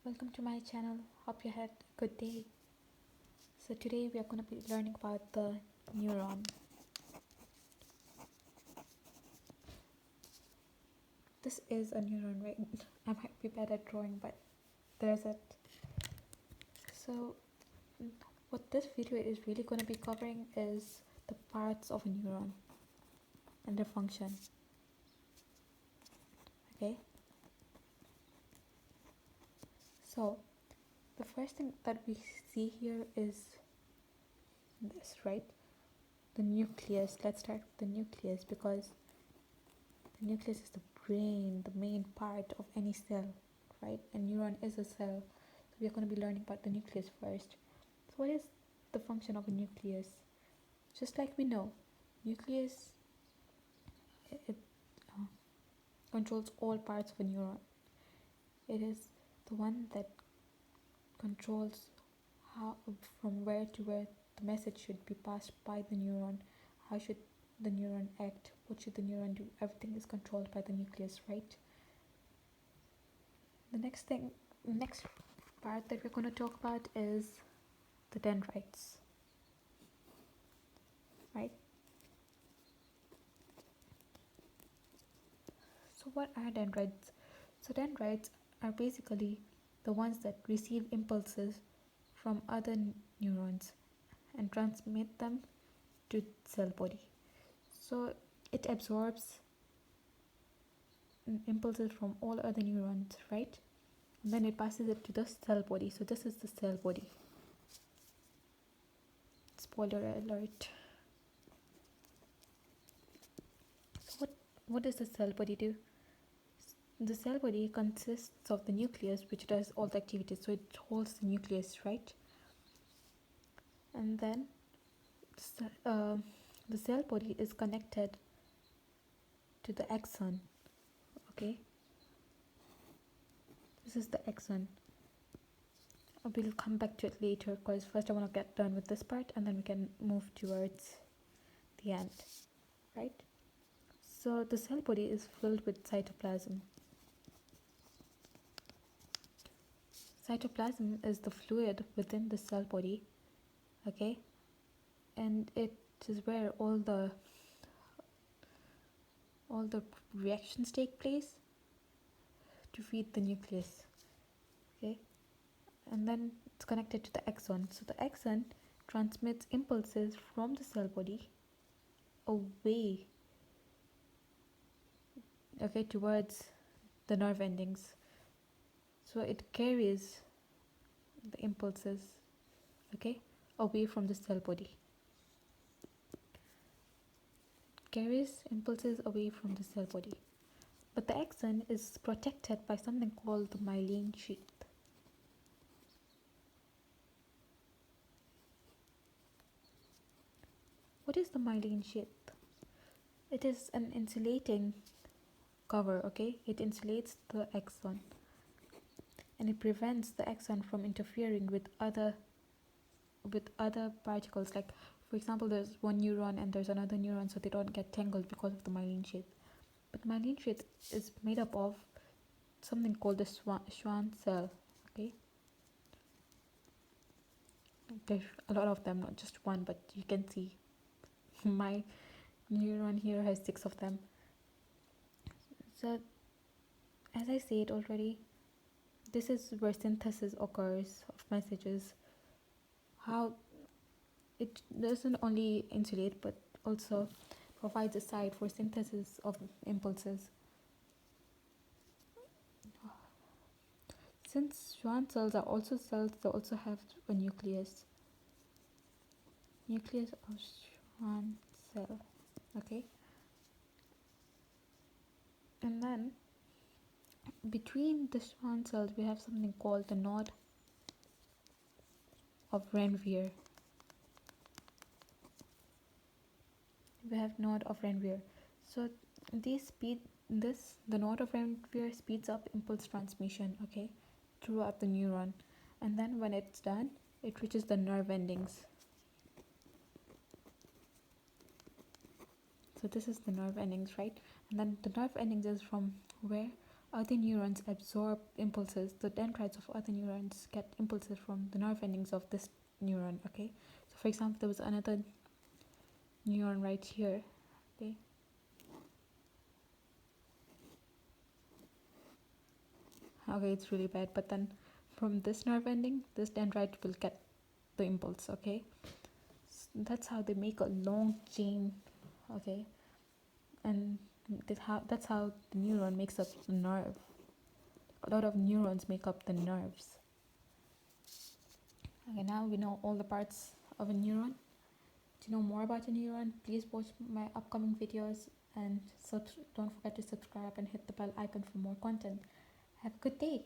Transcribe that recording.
Welcome to my channel. Hope you had a good day. So today we are going to be learning about the neuron. This is a neuron, right? I might be bad at drawing, but there's it. So what this video is really going to be covering is the parts of a neuron and their function. Okay? So the first thing that we see here is this, right? The nucleus. Let's start with the nucleus because the nucleus is the brain, the main part of any cell, right? A neuron is a cell. So we are going to be learning about the nucleus first. So what is the function of a nucleus? Just like we know, nucleus it controls all parts of a neuron. It is the one that controls how from where to where the message should be passed by the neuron. How should the neuron act? What should the neuron do? Everything is controlled by the nucleus, right? The next part that we're going to talk about is the dendrites, right? So what are dendrites? So dendrites are basically the ones that receive impulses from other neurons and transmit them to cell body. So it absorbs impulses from all other neurons, right? And then it passes it to the cell body. So this is the cell body. Spoiler alert. So what does the cell body do? The cell body consists of the nucleus, which does all the activities. So it holds the nucleus, right? And then the cell body is connected to the axon. Okay, this is the axon. We'll come back to it later because first I want to get done with this part and then we can move towards the end, right? So the cell body is filled with cytoplasm. Cytoplasm is the fluid within the cell body, okay, and it is where all the reactions take place to feed the nucleus, okay, and then it's connected to the axon. So the axon transmits impulses from the cell body away, okay, towards the nerve endings. So it carries the impulses, okay, away from the cell body. It carries impulses away from the cell body. But the axon is protected by something called the myelin sheath. What is the myelin sheath? It is an insulating cover, okay? It insulates the axon and it prevents the axon from interfering with other particles. Like for example, there's one neuron and there's another neuron, so they don't get tangled because of the myelin sheath. But myelin sheath is made up of something called the Schwann cell, okay? There's a lot of them, not just one, but you can see my neuron here has 6 of them. So as I said already, this is where synthesis occurs of messages. How it doesn't only insulate but also provides a site for synthesis of impulses. Since Schwann cells are also cells, they also have a nucleus of Schwann cell, okay? And then between the Schwann cells we have something called the node of Ranvier. So the node of Ranvier speeds up impulse transmission, okay, throughout the neuron, and then when it's done it reaches the nerve endings. So this is the nerve endings, right? And then the nerve endings is from where Other neurons absorb impulses. The dendrites of other neurons get impulses from the nerve endings of this neuron. Okay, so for example, there was another neuron right here. Okay, it's really bad. But then from this nerve ending, this dendrite will get the impulse. Okay, so that's how they make a long chain. Okay, and that's how the neuron makes up the nerve. A lot of neurons make up the nerves. Okay, now we know all the parts of a neuron. To know more about a neuron, please watch my upcoming videos and don't forget to subscribe and hit the bell icon for more content. Have a good day.